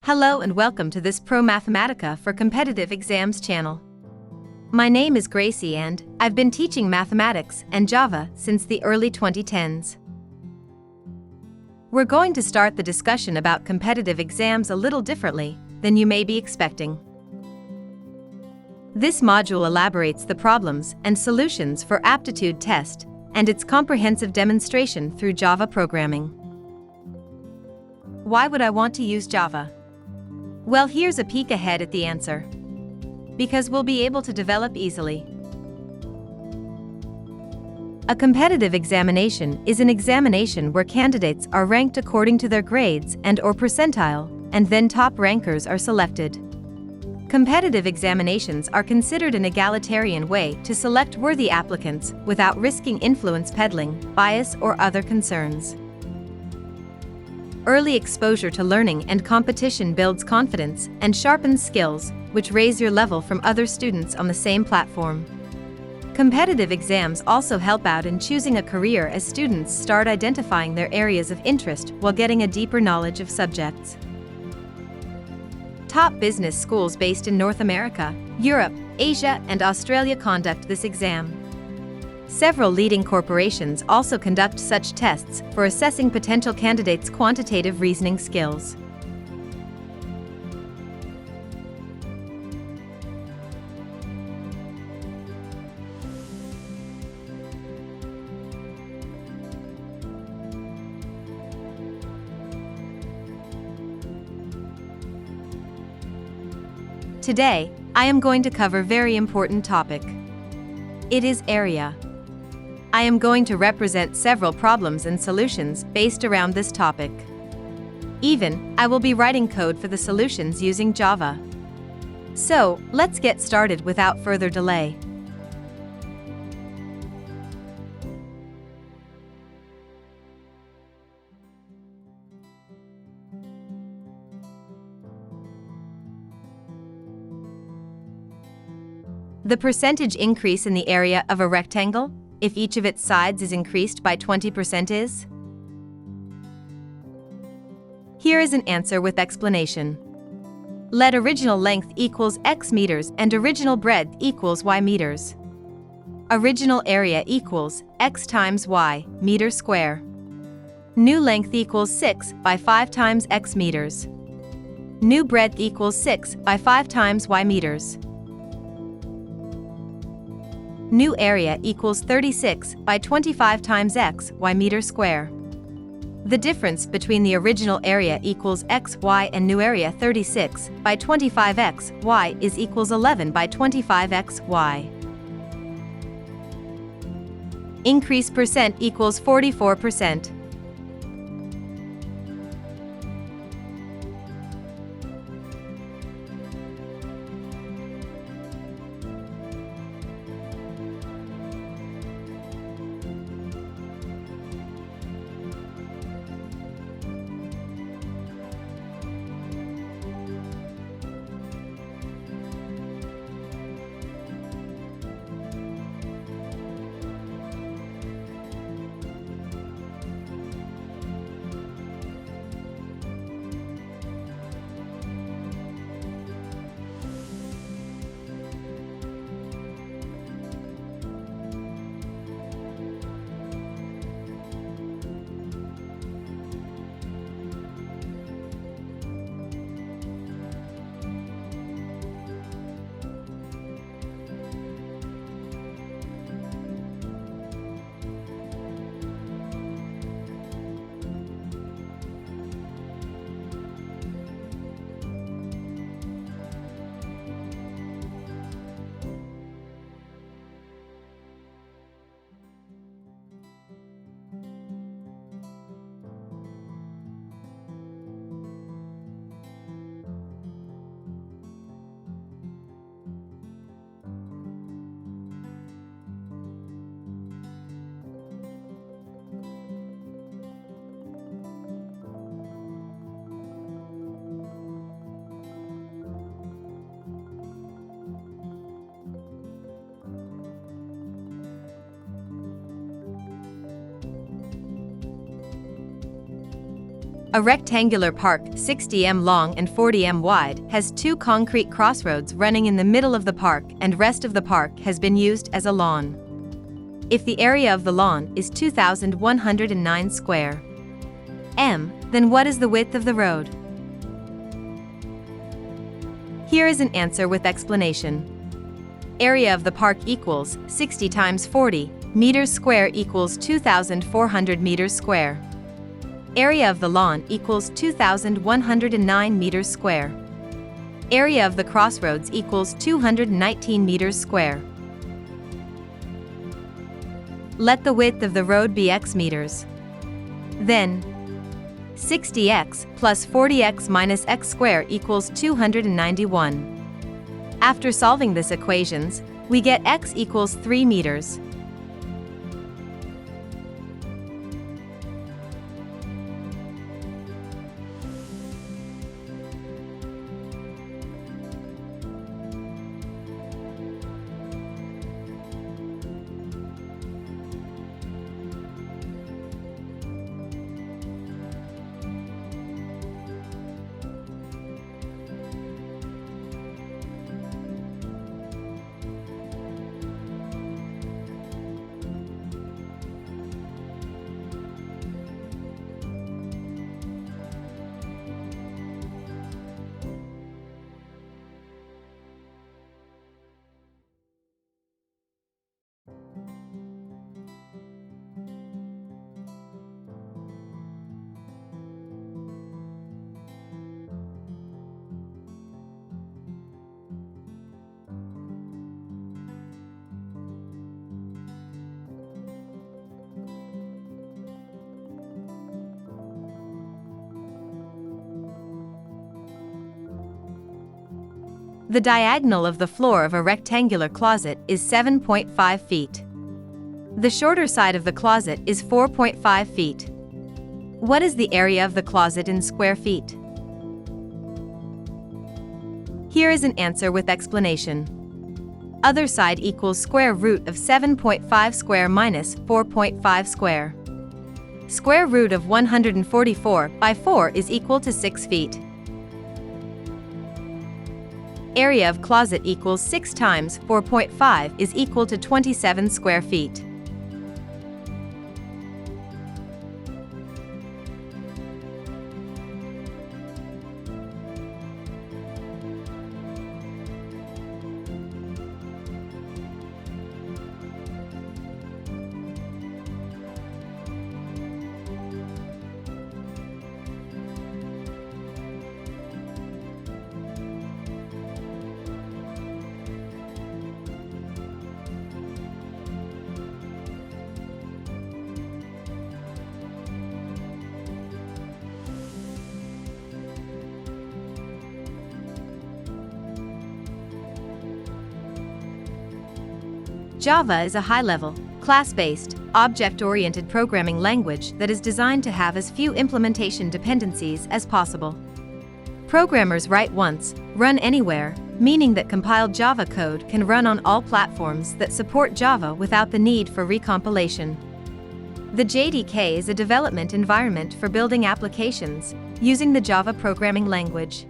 Hello and welcome to this Promathematica for Competitive Exams channel. My name is Gracie and I've been teaching mathematics and Java since the early 2010s. We're going to start the discussion about competitive exams a little differently than you may be expecting. This module elaborates the problems and solutions for aptitude test and its comprehensive demonstration through Java programming. Why would I want to use Java? Well, here's a peek ahead at the answer. Because we'll be able to develop easily. A competitive examination is an examination where candidates are ranked according to their grades and/or percentile, and then top rankers are selected. Competitive examinations are considered an egalitarian way to select worthy applicants without risking influence peddling, bias, or other concerns. Early exposure to learning and competition builds confidence and sharpens skills, which raise your level from other students on the same platform. Competitive exams also help out in choosing a career as students start identifying their areas of interest while getting a deeper knowledge of subjects. Top business schools based in North America, Europe, Asia, and Australia conduct this exam. Several leading corporations also conduct such tests for assessing potential candidates' quantitative reasoning skills. Today, I am going to cover a very important topic. It is area. I am going to represent several problems and solutions based around this topic. Even, I will be writing code for the solutions using Java. So, let's get started without further delay. The percentage increase in the area of a rectangle, if each of its sides is increased by 20% is? Here is an answer with explanation. Let original length equals x meters and original breadth equals y meters. Original area equals x times y, meter square. New length equals 6 by 5 times x meters. New breadth equals 6 by 5 times y meters. New area equals 36 by 25 times x, y meter square. The difference between the original area equals x, y and new area 36 by 25 x, y is equals 11 by 25 x, y. Increase percent equals 44%. A rectangular park 60 m long and 40 m wide has two concrete crossroads running in the middle of the park, and rest of the park has been used as a lawn. If the area of the lawn is 2,109 square m, then what is the width of the road? Here is an answer with explanation. Area of the park equals 60 times 40 meters square equals 2,400 meters square. Area of the lawn equals 2,109 meters square. Area of the crossroads equals 219 meters square. Let the width of the road be x meters. Then, 60x plus 40x minus x squared equals 291. After solving this equations, we get x equals 3 meters. The diagonal of the floor of a rectangular closet is 7.5 feet. The shorter side of the closet is 4.5 feet. What is the area of the closet in square feet? Here is an answer with explanation. Other side equals square root of 7.5 square minus 4.5 square. Square root of 144 by 4 is equal to 6 feet. Area of closet equals 6 times 4.5 is equal to 27 square feet. Java is a high-level, class-based, object-oriented programming language that is designed to have as few implementation dependencies as possible. Programmers write once, run anywhere, meaning that compiled Java code can run on all platforms that support Java without the need for recompilation. The JDK is a development environment for building applications using the Java programming language.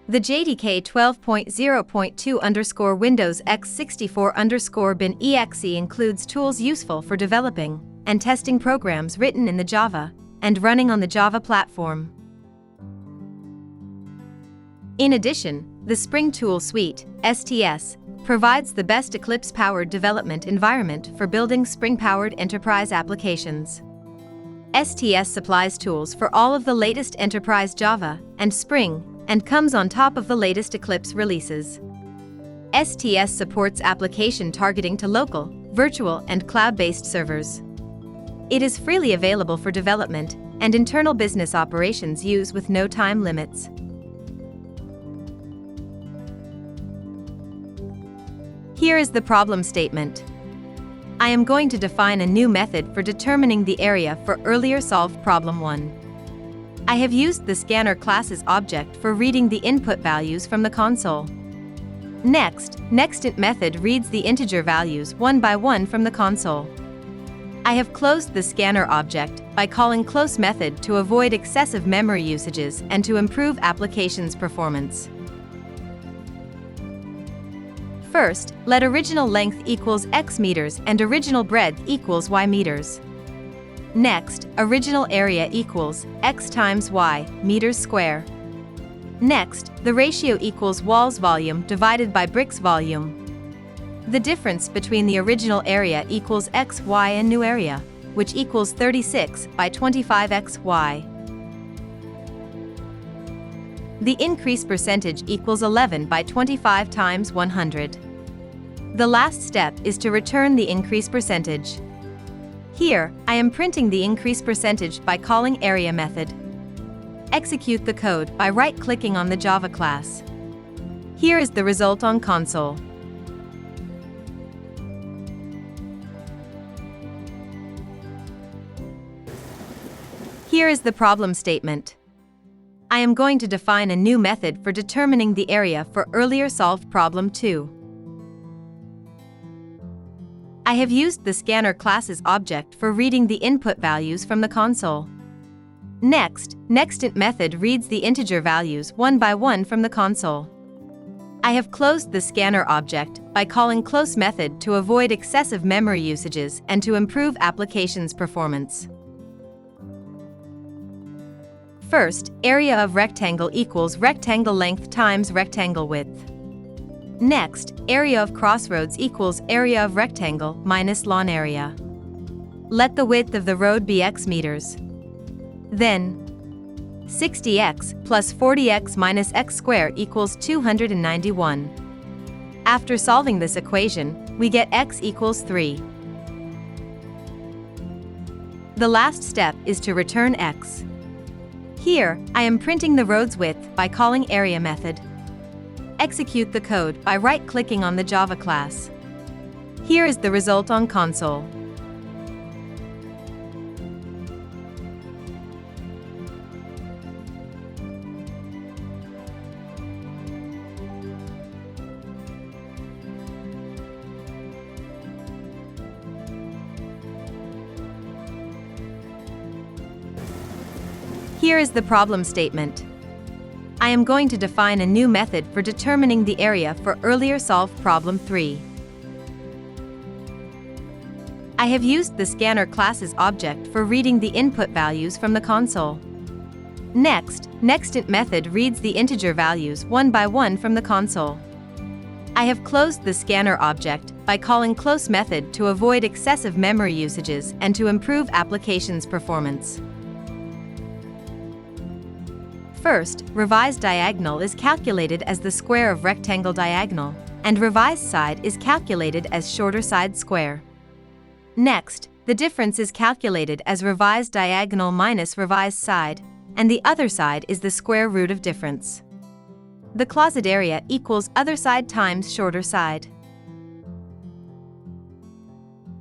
The JDK 12.0.2 Windows x64 bin exe includes tools useful for developing and testing programs written in the Java and running on the Java platform. In addition, the Spring Tool Suite, STS, provides the best Eclipse-powered development environment for building Spring-powered enterprise applications. STS supplies tools for all of the latest enterprise Java and Spring, and comes on top of the latest Eclipse releases. STS supports application targeting to local, virtual, and cloud-based servers. It is freely available for development, and internal business operations use with no time limits. Here is the problem statement. I am going to define a new method for determining the area for earlier solved problem 1. I have used the scanner class's object for reading the input values from the console. Next, nextInt method reads the integer values one by one from the console. I have closed the scanner object by calling close method to avoid excessive memory usages and to improve application's performance. First, let original length equals x meters and original breadth equals y meters. Next, original area equals x times y, meters square. Next, the ratio equals walls volume divided by bricks volume. The difference between the original area equals x, y and new area, which equals 36 by 25xy. The increase percentage equals 11 by 25 times 100. The last step is to return the increase percentage. Here, I am printing the increase percentage by calling area method. Execute the code by right-clicking on the Java class. Here is the result on console. Here is the problem statement. I am going to define a new method for determining the area for earlier solved problem 2. I have used the scanner class's object for reading the input values from the console. Next, nextInt method reads the integer values one by one from the console. I have closed the scanner object by calling close method to avoid excessive memory usages and to improve application's performance. First, area of rectangle equals rectangle length times rectangle width. Next, area of crossroads equals area of rectangle minus lawn area. Let the width of the road be x meters. Then, 60x plus 40x minus x squared equals 291. After solving this equation, we get x equals 3. The last step is to return x. Here, I am printing the road's width by calling area method. Execute the code by right-clicking on the Java class. Here is the result on console. Here is the problem statement. I am going to define a new method for determining the area for earlier solved problem 3. I have used the scanner class's object for reading the input values from the console. Next, nextInt method reads the integer values one by one from the console. I have closed the scanner object by calling close method to avoid excessive memory usages and to improve application's performance. First, revised diagonal is calculated as the square of rectangle diagonal, and revised side is calculated as shorter side square. Next, the difference is calculated as revised diagonal minus revised side, and the other side is the square root of difference. The closet area equals other side times shorter side.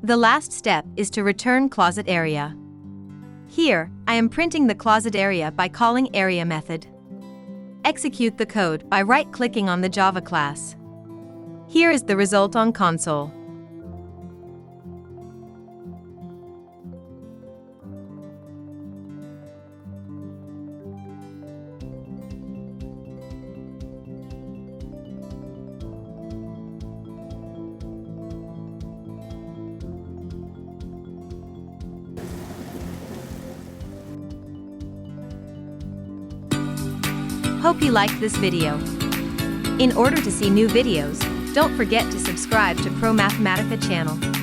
The last step is to return closet area. Here, I am printing the closet area by calling area method. Execute the code by right-clicking on the Java class. Here is the result on console. Hope you liked this video. In order to see new videos, don't forget to subscribe to Promathematica channel.